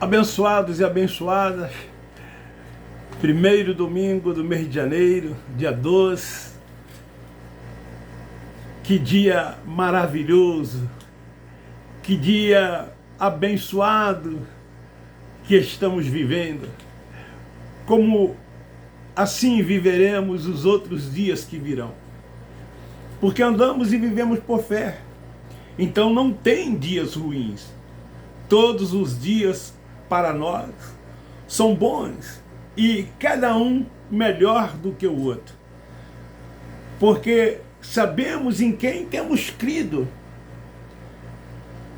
Abençoados e abençoadas, primeiro domingo do mês de janeiro, dia 12, que dia maravilhoso, que dia abençoado que estamos vivendo, como assim viveremos os outros dias que virão, porque andamos e vivemos por fé, então não tem dias ruins, todos os dias para nós são bons e cada um melhor do que o outro, porque sabemos em quem temos crido,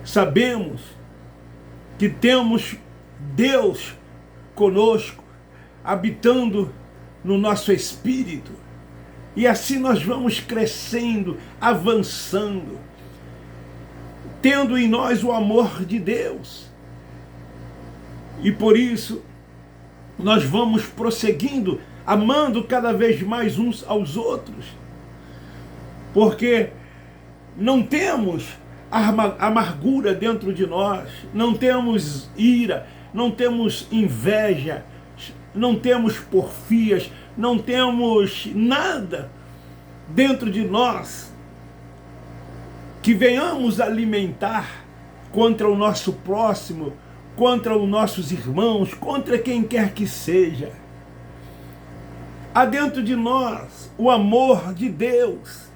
sabemos que temos Deus conosco, habitando no nosso espírito, e assim nós vamos crescendo, avançando, tendo em nós o amor de Deus. E por isso, nós vamos prosseguindo, amando cada vez mais uns aos outros. Porque não temos amargura dentro de nós, não temos ira, não temos inveja, não temos porfias, não temos nada dentro de nós que venhamos alimentar contra o nosso próximo, contra os nossos irmãos, contra quem quer que seja. Há dentro de nós o amor de Deus.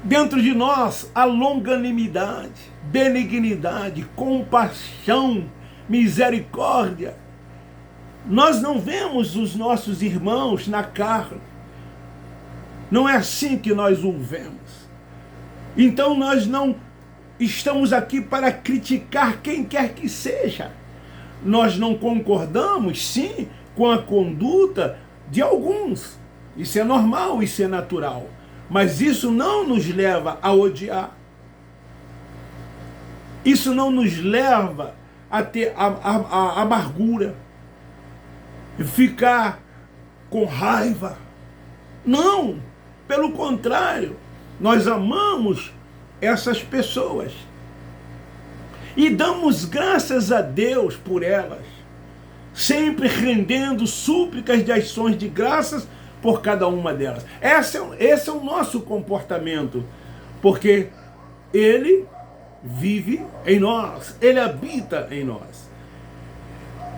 Dentro de nós a longanimidade, benignidade, compaixão, misericórdia. Nós não vemos os nossos irmãos na carne. Não é assim que nós o vemos. Então nós não estamos aqui para criticar quem quer que seja. Nós não concordamos, sim, com a conduta de alguns. Isso é normal, isso é natural. Mas isso não nos leva a odiar. Isso não nos leva a ter a amargura, ficar com raiva. Não, pelo contrário, nós amamos essas pessoas e damos graças a Deus por elas, sempre rendendo súplicas de ações de graças por cada uma delas. Esse é o nosso comportamento, porque Ele vive em nós, Ele habita em nós.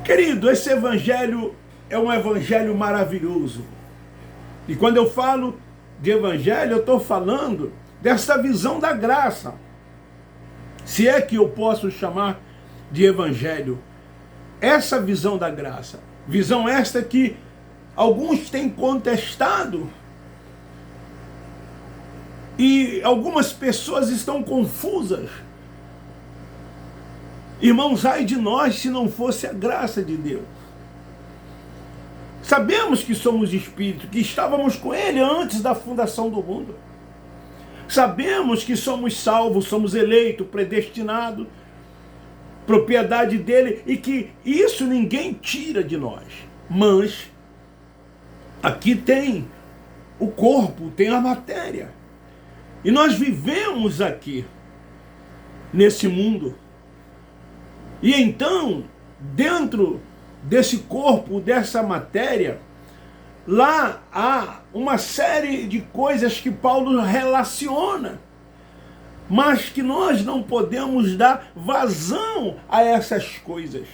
Querido, esse evangelho é um evangelho maravilhoso. E quando eu falo de evangelho, eu estou falando dessa visão da graça. Se é que eu posso chamar de evangelho. Essa visão da graça. Visão esta que alguns têm contestado. E algumas pessoas estão confusas. Irmãos, ai de nós se não fosse a graça de Deus. Sabemos que somos espírito, que estávamos com Ele antes da fundação do mundo. Sabemos que somos salvos, somos eleitos, predestinados, propriedade dEle, e que isso ninguém tira de nós. Mas aqui tem o corpo, tem a matéria. E nós vivemos aqui, nesse mundo. E então, dentro desse corpo, dessa matéria, lá há uma série de coisas que Paulo relaciona, mas que nós não podemos dar vazão a essas coisas.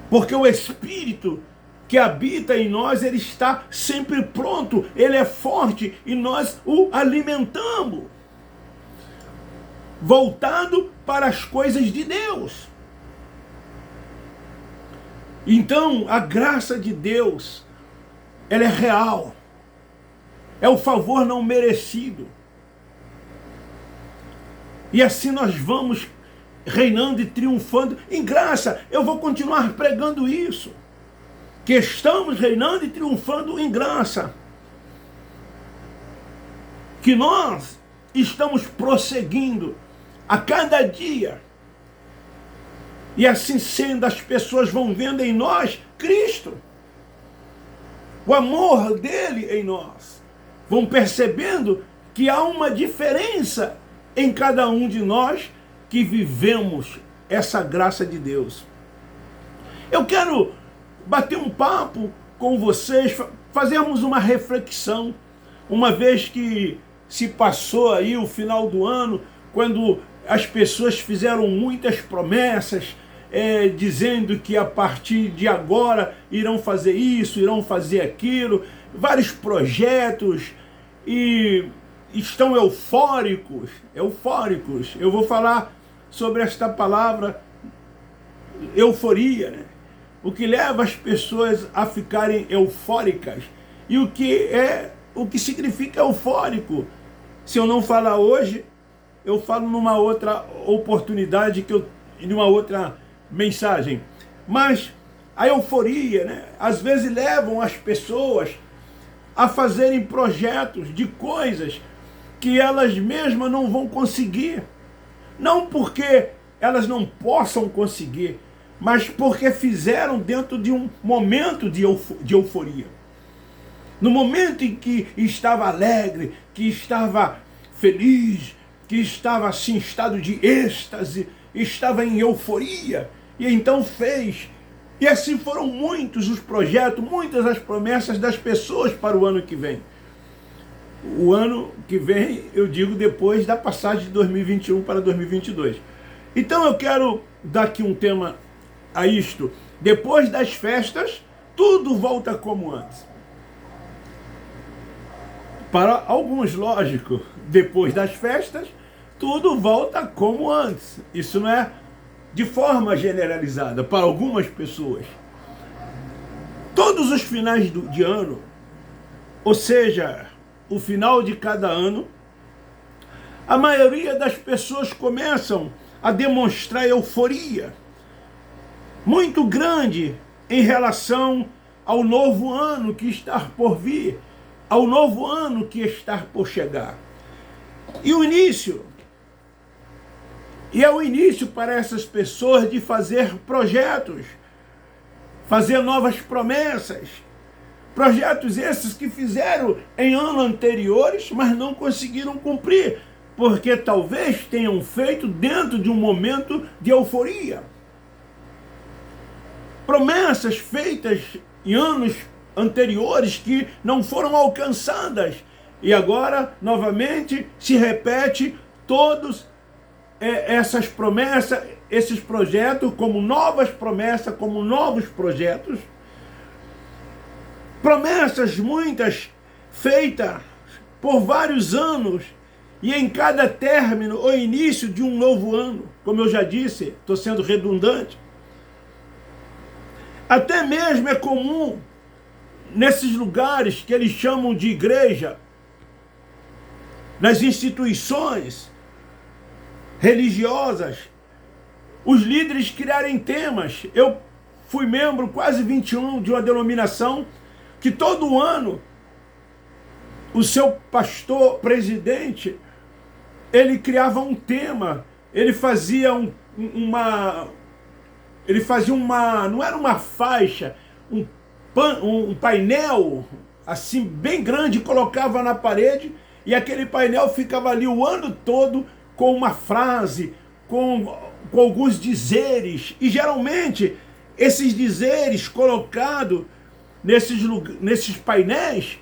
Porque o Espírito que habita em nós, ele está sempre pronto, ele é forte e nós o alimentamos, voltado para as coisas de Deus. Então, a graça de Deus, ela é real. É o favor não merecido. E assim nós vamos reinando e triunfando em graça. Eu vou continuar pregando isso. Que estamos reinando e triunfando em graça. Que nós estamos prosseguindo a cada dia. E assim sendo, as pessoas vão vendo em nós Cristo. O amor dele em nós. Vão percebendo que há uma diferença em cada um de nós que vivemos essa graça de Deus. Eu quero bater um papo com vocês, fazermos uma reflexão, uma vez que se passou aí o final do ano, quando as pessoas fizeram muitas promessas, dizendo que a partir de agora irão fazer isso, irão fazer aquilo, vários projetos, e estão eufóricos. Eu vou falar sobre esta palavra, euforia, né? O que leva as pessoas a ficarem eufóricas. E o que significa eufórico? Se eu não falar hoje, eu falo numa outra oportunidade, numa outra mensagem. Mas a euforia, né, às vezes levam as pessoas a fazerem projetos de coisas que elas mesmas não vão conseguir. Não porque elas não possam conseguir, mas porque fizeram dentro de um momento de euforia. No momento em que estava alegre, que estava feliz, que estava assim em estado de êxtase, estava em euforia, e então fez. E assim foram muitos os projetos, muitas as promessas das pessoas para o ano que vem. O ano que vem, eu digo, depois da passagem de 2021 para 2022. Então eu quero dar aqui um tema a isto. Depois das festas, tudo volta como antes. Para alguns, lógico, depois das festas, tudo volta como antes. Isso não é de forma generalizada, para algumas pessoas. Todos os finais de ano, ou seja, o final de cada ano, a maioria das pessoas começam a demonstrar euforia muito grande em relação ao novo ano que está por vir, ao novo ano que está por chegar. E é o início para essas pessoas de fazer projetos, fazer novas promessas, projetos esses que fizeram em anos anteriores, mas não conseguiram cumprir, porque talvez tenham feito dentro de um momento de euforia. Promessas feitas em anos anteriores que não foram alcançadas, e agora, novamente, se repete todos essas promessas, esses projetos, como novas promessas, como novos projetos. Promessas muitas feitas por vários anos, e em cada término ou início de um novo ano, como eu já disse, estou sendo redundante. Até mesmo é comum nesses lugares que eles chamam de igreja, nas instituições religiosas, os líderes criarem temas. Eu fui membro quase 21 de uma denominação que todo ano o seu pastor presidente, ele criava um tema, ele fazia não era uma faixa, um painel assim bem grande, colocava na parede, e aquele painel ficava ali o ano todo com uma frase, com alguns dizeres, e geralmente esses dizeres colocados nesses painéis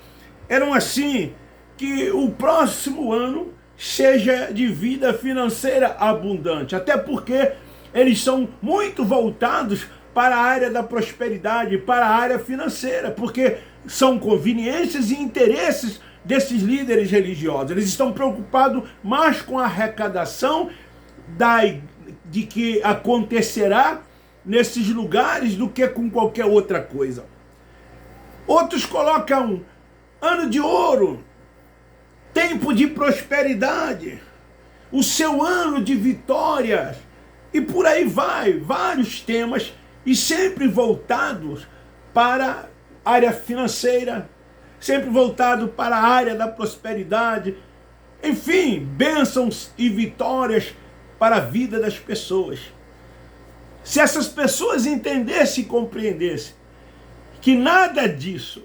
eram assim: que o próximo ano seja de vida financeira abundante, até porque eles são muito voltados para a área da prosperidade, para a área financeira, porque são conveniências e interesses desses líderes religiosos. Eles estão preocupados mais com a arrecadação de que acontecerá nesses lugares do que com qualquer outra coisa. Outros colocam ano de ouro, tempo de prosperidade, o seu ano de vitórias, e por aí vai, vários temas, e sempre voltados para a área financeira, sempre voltado para a área da prosperidade, enfim, bênçãos e vitórias para a vida das pessoas. Se essas pessoas entendessem e compreendessem que nada disso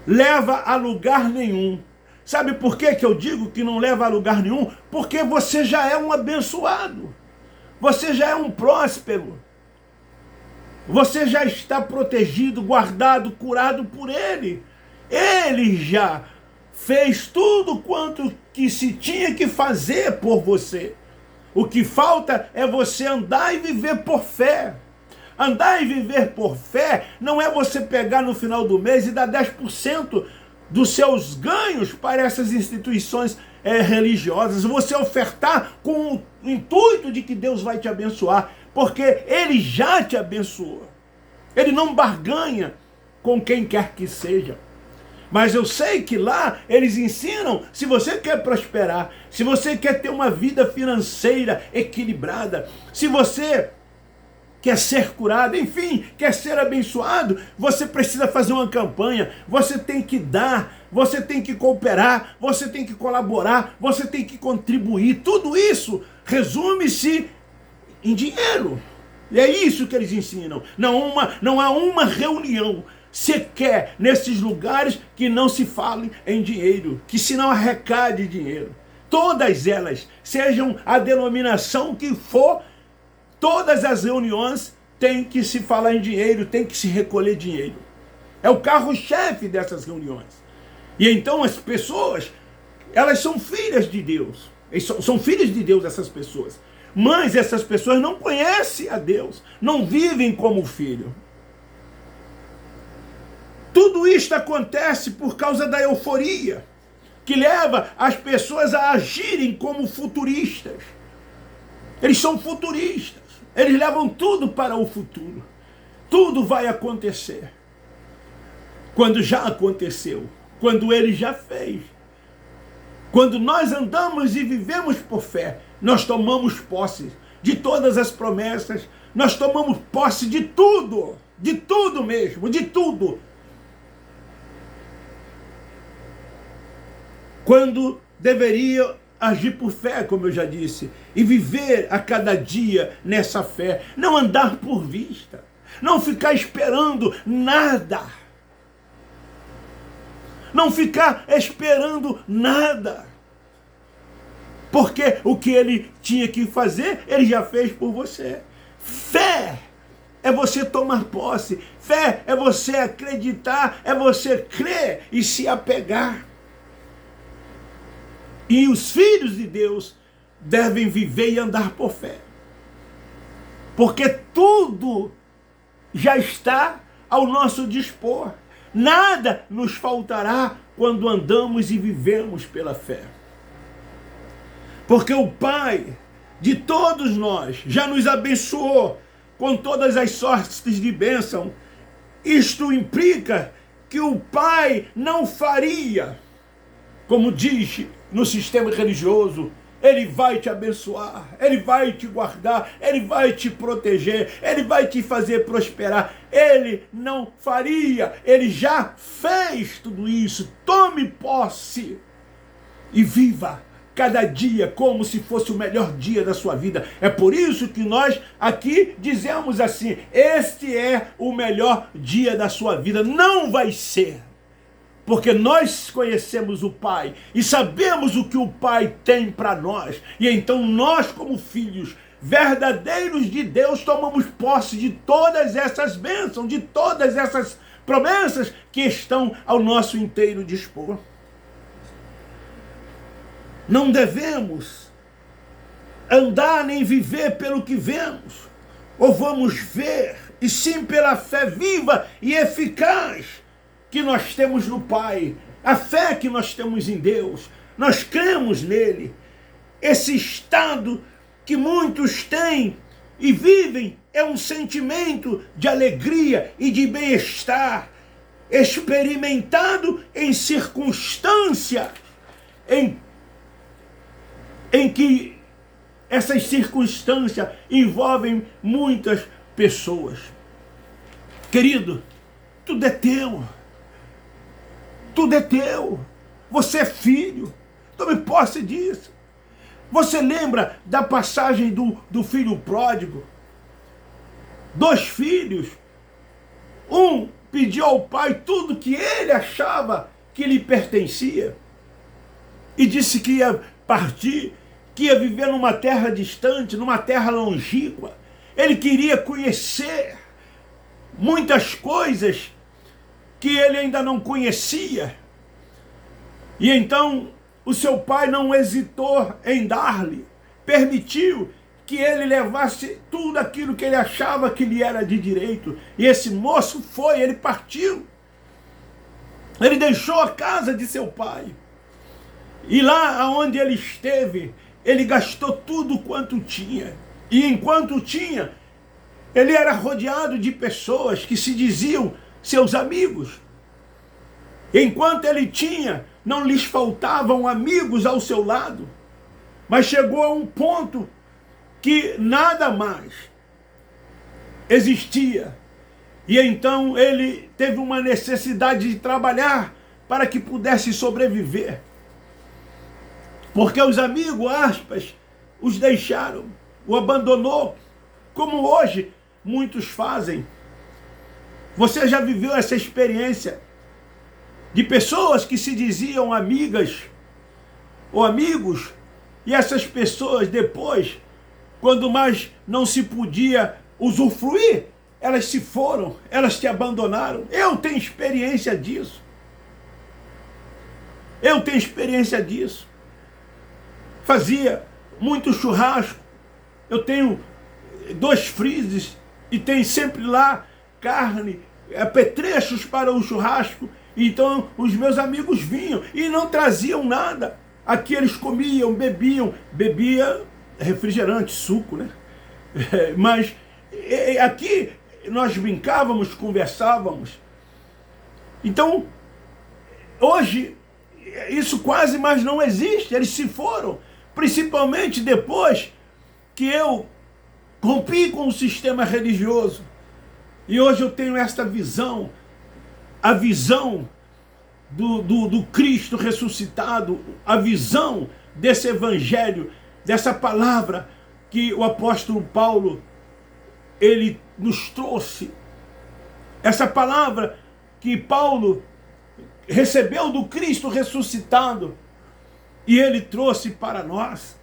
leva a lugar nenhum, Sabe por que eu digo que não leva a lugar nenhum? Porque você já é um abençoado. Você já é um próspero. Você já está protegido, guardado, curado por Ele. Ele já fez tudo quanto que se tinha que fazer por você. O que falta é você andar e viver por fé. Andar e viver por fé não é você pegar no final do mês e dar 10% dos seus ganhos para essas instituições religiosas. Você ofertar com o intuito de que Deus vai te abençoar, porque Ele já te abençoou. Ele não barganha com quem quer que seja. Mas eu sei que lá eles ensinam, se você quer prosperar, se você quer ter uma vida financeira equilibrada, se você quer ser curado, enfim, quer ser abençoado, você precisa fazer uma campanha, você tem que dar, você tem que cooperar, você tem que colaborar, você tem que contribuir. Tudo isso resume-se em dinheiro. E é isso que eles ensinam. Não há uma reunião sequer nesses lugares que não se fale em dinheiro, que se não arrecade dinheiro. Todas elas, sejam a denominação que for, todas as reuniões têm que se falar em dinheiro, tem que se recolher dinheiro. É o carro-chefe dessas reuniões. E então as pessoas, elas são filhas de Deus. São filhas de Deus essas pessoas. Mas essas pessoas não conhecem a Deus, não vivem como filho. Tudo isto acontece por causa da euforia, que leva as pessoas a agirem como futuristas. Eles são futuristas, eles levam tudo para o futuro. Tudo vai acontecer. Quando já aconteceu, quando Ele já fez. Quando nós andamos e vivemos por fé, nós tomamos posse de todas as promessas, nós tomamos posse de tudo mesmo, de tudo. Quando deveria agir por fé, como eu já disse, e viver a cada dia nessa fé, não andar por vista, não ficar esperando nada, não ficar esperando nada, porque o que Ele tinha que fazer, Ele já fez por você. Fé é você tomar posse, fé é você acreditar, é você crer e se apegar. E os filhos de Deus devem viver e andar por fé. Porque tudo já está ao nosso dispor. Nada nos faltará quando andamos e vivemos pela fé. Porque o Pai de todos nós já nos abençoou com todas as sortes de bênção. Isto implica que o Pai não faria, como diz no sistema religioso, Ele vai te abençoar, Ele vai te guardar, Ele vai te proteger, Ele vai te fazer prosperar. Ele não faria, Ele já fez tudo isso. Tome posse e viva cada dia como se fosse o melhor dia da sua vida. É por isso que nós aqui dizemos assim: este é o melhor dia da sua vida. Não vai ser. Porque nós conhecemos o Pai e sabemos o que o Pai tem para nós. E então nós, como filhos verdadeiros de Deus, tomamos posse de todas essas bênçãos, de todas essas promessas que estão ao nosso inteiro dispor. Não devemos andar nem viver pelo que vemos, ou vamos ver, e sim pela fé viva e eficaz que nós temos no Pai, a fé que nós temos em Deus, nós cremos nele. Esse estado que muitos têm e vivem é um sentimento de alegria e de bem-estar, experimentado em circunstâncias em que essas circunstâncias envolvem muitas pessoas. Querido, tudo é teu. Tudo é teu. Você é filho. Tome posse disso. Você lembra da passagem do filho pródigo? 2 filhos. Um pediu ao pai tudo que ele achava que lhe pertencia. e disse que ia partir, que ia viver numa terra distante, numa terra longínqua. Ele queria conhecer muitas coisas que ele ainda não conhecia. E então o seu pai não hesitou em dar-lhe, permitiu que ele levasse tudo aquilo que ele achava que lhe era de direito. E esse moço foi, ele partiu. Ele deixou a casa de seu pai. E lá onde ele esteve, ele gastou tudo quanto tinha. E enquanto tinha, ele era rodeado de pessoas que se diziam seus amigos. Enquanto ele tinha, não lhes faltavam amigos ao seu lado. Mas chegou a um ponto que nada mais existia. E então ele teve uma necessidade de trabalhar para que pudesse sobreviver. Porque os amigos, aspas, os deixaram, o abandonou, como hoje muitos fazem. Você já viveu essa experiência de pessoas que se diziam amigas ou amigos, e essas pessoas depois, quando mais não se podia usufruir, elas se foram, elas te abandonaram. Eu tenho experiência disso. Eu tenho experiência disso. Fazia muito churrasco. Eu tenho 2 freezers e tem sempre lá carne, apetrechos para o churrasco. Então os meus amigos vinham e não traziam nada. Aqui eles comiam, bebiam. Bebia refrigerante, suco, né? Mas aqui nós brincávamos, conversávamos. Então, hoje, isso quase mais não existe. Eles se foram, principalmente depois que eu rompi com o sistema religioso. E hoje eu tenho esta visão, a visão do Cristo ressuscitado, a visão desse evangelho, dessa palavra que o apóstolo Paulo, ele nos trouxe. Essa palavra que Paulo recebeu do Cristo ressuscitado e ele trouxe para nós.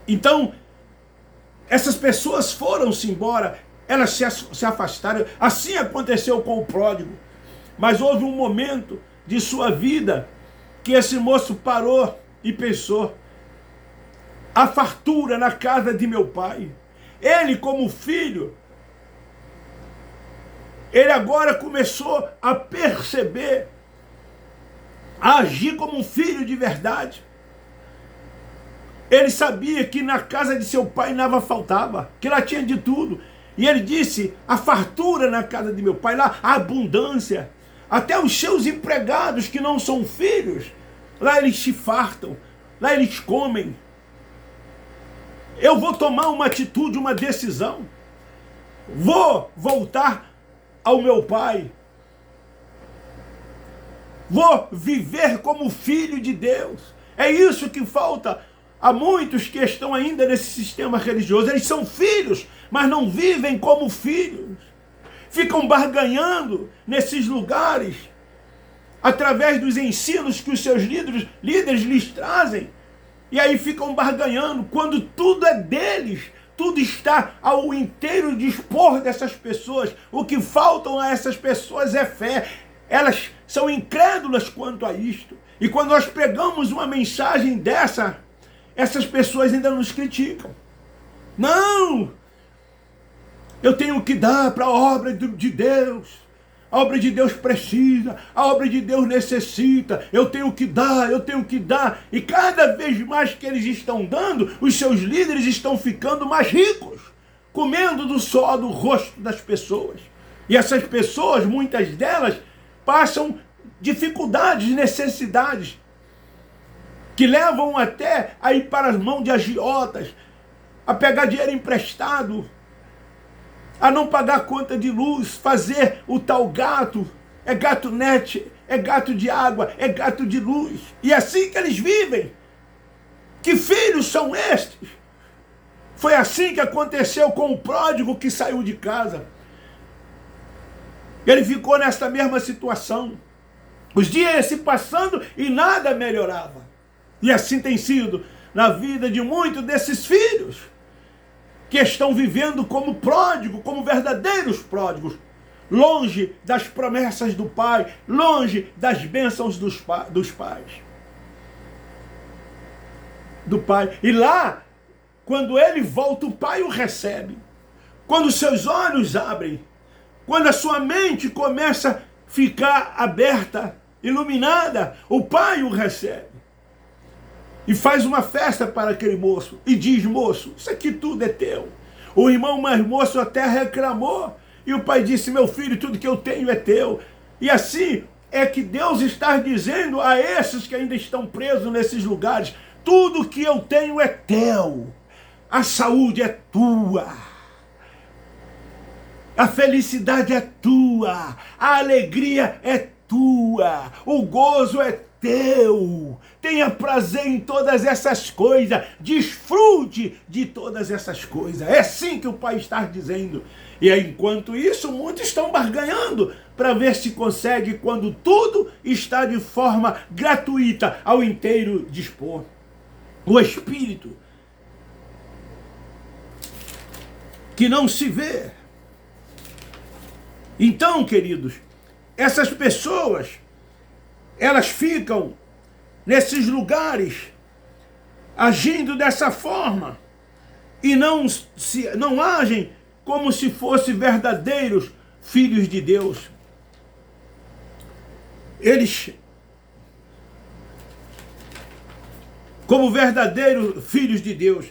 Então, essas pessoas foram-se embora, elas se afastaram. Assim aconteceu com o pródigo. Mas houve um momento de sua vida que esse moço parou e pensou: a fartura na casa de meu pai. Ele, como filho, ele agora começou a perceber, a agir como um filho de verdade. Ele sabia que na casa de seu pai nada faltava, que lá tinha de tudo. E ele disse: a fartura na casa de meu pai, lá a abundância. Até os seus empregados que não são filhos, lá eles se fartam, lá eles comem. Eu vou tomar uma atitude, uma decisão. Vou voltar ao meu pai. Vou viver como filho de Deus. É isso que falta a muitos que estão ainda nesse sistema religioso. Eles são filhos, mas não vivem como filhos. Ficam barganhando nesses lugares, através dos ensinos que os seus líderes lhes trazem. E aí ficam barganhando, quando tudo é deles, tudo está ao inteiro dispor dessas pessoas. O que faltam a essas pessoas é fé. Elas são incrédulas quanto a isto. E quando nós pegamos uma mensagem dessa, essas pessoas ainda nos criticam. Não! Eu tenho que dar para a obra de Deus. A obra de Deus precisa, a obra de Deus necessita. Eu tenho que dar, eu tenho que dar. E cada vez mais que eles estão dando, os seus líderes estão ficando mais ricos, comendo do suor do rosto das pessoas. E essas pessoas, muitas delas, passam dificuldades, necessidades, que levam até a ir para as mãos de agiotas, a pegar dinheiro emprestado, a não pagar conta de luz, fazer o tal gato, é gato net, é gato de água, é gato de luz. E é assim que eles vivem. Que filhos são estes? Foi assim que aconteceu com o pródigo que saiu de casa. Ele ficou nesta mesma situação. Os dias se passando e nada melhorava. E assim tem sido na vida de muitos desses filhos que estão vivendo como pródigo, como verdadeiros pródigos, longe das promessas do Pai, longe das bênçãos dos pais. Do Pai. E lá, quando ele volta, o Pai o recebe. Quando seus olhos abrem, quando a sua mente começa a ficar aberta, iluminada, o Pai o recebe. E faz uma festa para aquele moço. E diz, moço, isso aqui tudo é teu. O irmão mais moço até reclamou. E o pai disse, meu filho, tudo que eu tenho é teu. E assim é que Deus está dizendo a esses que ainda estão presos nesses lugares, tudo que eu tenho é teu. A saúde é tua. A felicidade é tua. A alegria é tua. O gozo é teu. Tenha prazer em todas essas coisas. Desfrute de todas essas coisas. É assim que o Pai está dizendo. E enquanto isso, muitos estão barganhando para ver se consegue quando tudo está de forma gratuita ao inteiro dispor. O Espírito que não se vê. Então, queridos, essas pessoas, elas ficam nesses lugares agindo dessa forma e não agem como se fossem verdadeiros filhos de Deus. Eles, como verdadeiros filhos de Deus.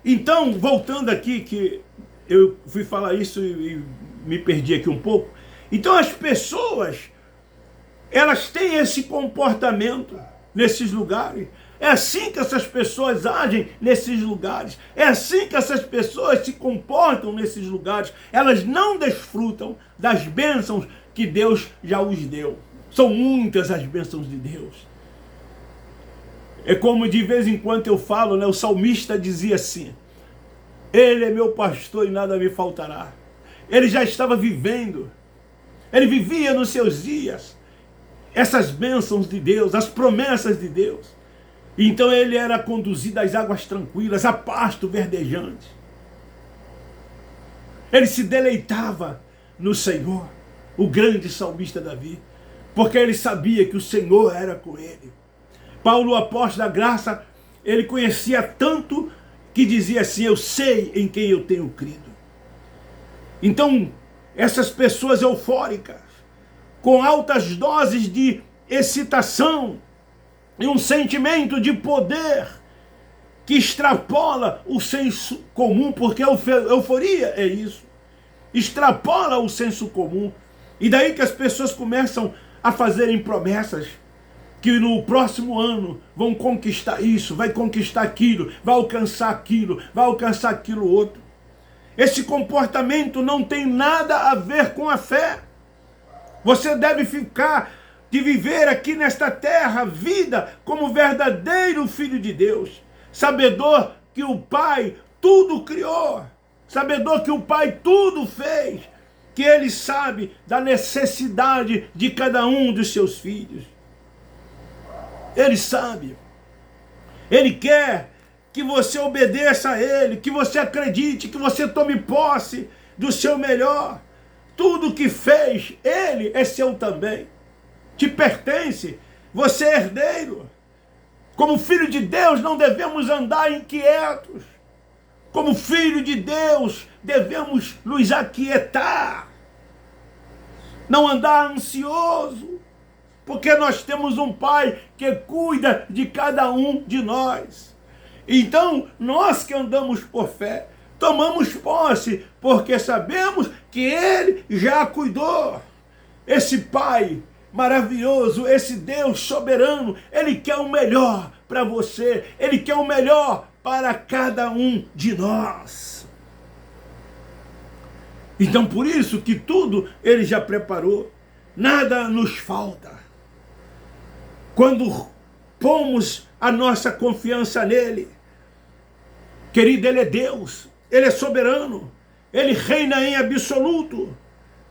Então, voltando aqui, que eu fui falar isso e me perdi aqui um pouco. Então, as pessoas, elas têm esse comportamento nesses lugares. É assim que essas pessoas agem nesses lugares. É assim que essas pessoas se comportam nesses lugares. Elas não desfrutam das bênçãos que Deus já os deu. São muitas as bênçãos de Deus. É como de vez em quando eu falo, né? O salmista dizia assim, Ele é meu pastor e nada me faltará. Ele já estava vivendo. Ele vivia nos seus dias essas bênçãos de Deus, as promessas de Deus. Então ele era conduzido às águas tranquilas, a pasto verdejante. Ele se deleitava no Senhor, o grande salmista Davi, porque ele sabia que o Senhor era com ele. Paulo, o apóstolo da graça, ele conhecia tanto que dizia assim, eu sei em quem eu tenho crido. Então, essas pessoas eufóricas, com altas doses de excitação e um sentimento de poder que extrapola o senso comum, porque a euforia é isso, extrapola o senso comum. E daí que as pessoas começam a fazerem promessas, que no próximo ano vão conquistar isso, vai conquistar aquilo, vai alcançar aquilo outro. Esse comportamento não tem nada a ver com a fé. Você deve de viver aqui nesta terra, vida como verdadeiro filho de Deus, sabedor que o Pai tudo criou, sabedor que o Pai tudo fez, que Ele sabe da necessidade de cada um dos seus filhos. Ele sabe. Ele quer que você obedeça a Ele, que você acredite, que você tome posse do seu melhor. Tudo que fez, Ele é seu também. Te pertence, você é herdeiro. Como filho de Deus não devemos andar inquietos. Como filho de Deus devemos nos aquietar. Não andar ansioso. Porque nós temos um Pai que cuida de cada um de nós. Então, nós que andamos por fé, tomamos posse, porque sabemos que Ele já cuidou. Esse Pai maravilhoso, esse Deus soberano, Ele quer o melhor para você, Ele quer o melhor para cada um de nós. Então, por isso que tudo Ele já preparou, nada nos falta. Quando pomos a nossa confiança nele, querido, Ele é Deus, Ele é soberano, Ele reina em absoluto.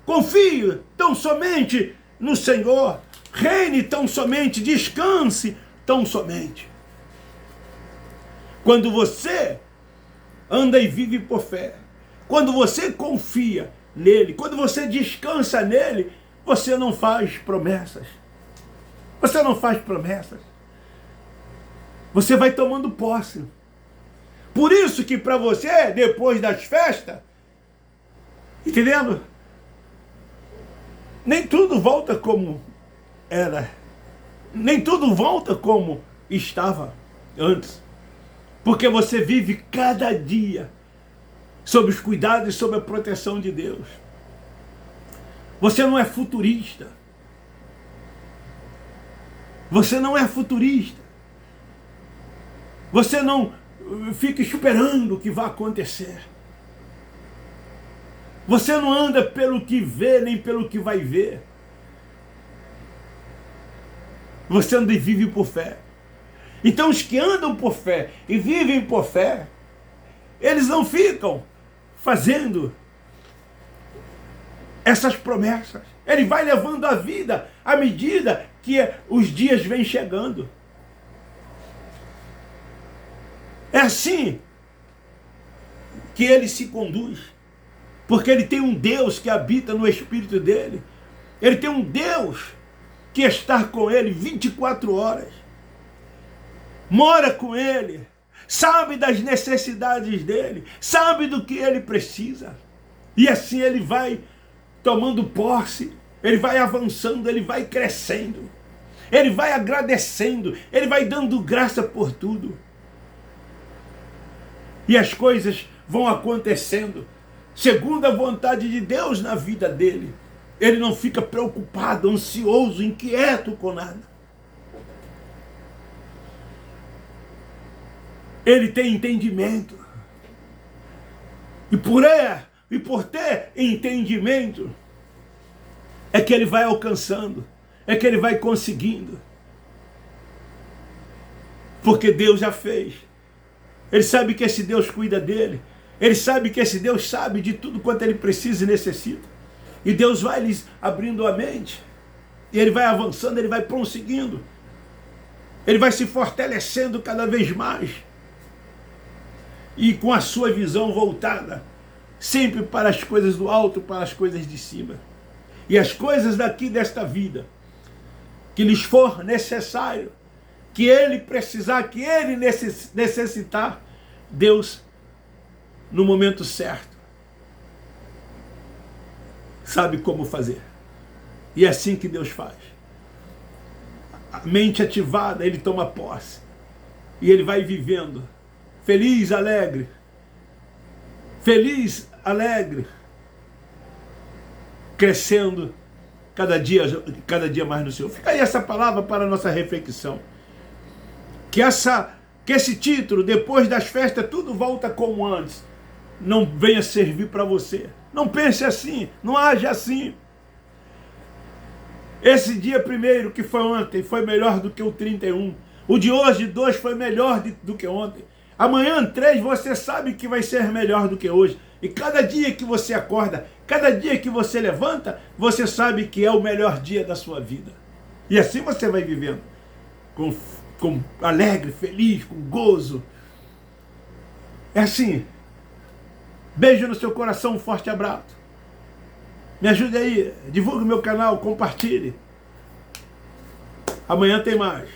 Confie tão somente no Senhor, reine tão somente, descanse tão somente. Quando você anda e vive por fé, quando você confia nele, quando você descansa nele, você não faz promessas. Você não faz promessas. Você vai tomando posse. Por isso que para você, depois das festas, entendendo? Nem tudo volta como era. Nem tudo volta como estava antes. Porque você vive cada dia sob os cuidados e sob a proteção de Deus. Você não é futurista. Você não é futurista. Você não fica esperando o que vai acontecer. Você não anda pelo que vê, nem pelo que vai ver. Você anda e vive por fé. Então os que andam por fé e vivem por fé, eles não ficam fazendo essas promessas. Ele vai levando a vida à medida que os dias vêm chegando. É assim que ele se conduz. Porque ele tem um Deus que habita no espírito dele. Ele tem um Deus que está com ele 24 horas. Mora com ele. Sabe das necessidades dele. Sabe do que ele precisa. E assim ele vai tomando posse. Ele vai avançando, ele vai crescendo. Ele vai agradecendo. Ele vai dando graça por tudo. E as coisas vão acontecendo segundo a vontade de Deus na vida dele. Ele não fica preocupado, ansioso, inquieto com nada. Ele tem entendimento. E por ter entendimento, é que ele vai alcançando, é que ele vai conseguindo. Porque Deus já fez. Ele sabe que esse Deus cuida dele. Ele sabe que esse Deus sabe de tudo quanto ele precisa e necessita. E Deus vai lhes abrindo a mente. E ele vai avançando, ele vai prosseguindo. Ele vai se fortalecendo cada vez mais. E com a sua visão voltada sempre para as coisas do alto, para as coisas de cima. E as coisas daqui desta vida, que lhes for necessário, que ele precisar, que ele necessitar, Deus, no momento certo, sabe como fazer. E é assim que Deus faz. A mente ativada, ele toma posse. E ele vai vivendo feliz, alegre. Feliz, alegre. Crescendo cada dia mais no Senhor. Fica aí essa palavra para a nossa reflexão. Que esse título, depois das festas, tudo volta como antes, não venha servir para você. Não pense assim, não age assim. Esse dia primeiro, que foi ontem, foi melhor do que o 31. O de hoje, 2, foi melhor do que ontem. Amanhã, 3, você sabe que vai ser melhor do que hoje. E cada dia que você acorda, cada dia que você levanta, você sabe que é o melhor dia da sua vida. E assim você vai vivendo. Com alegre, feliz, com gozo. É assim. Beijo no seu coração, um forte abraço. Me ajude aí, divulgue meu canal, compartilhe. Amanhã tem mais.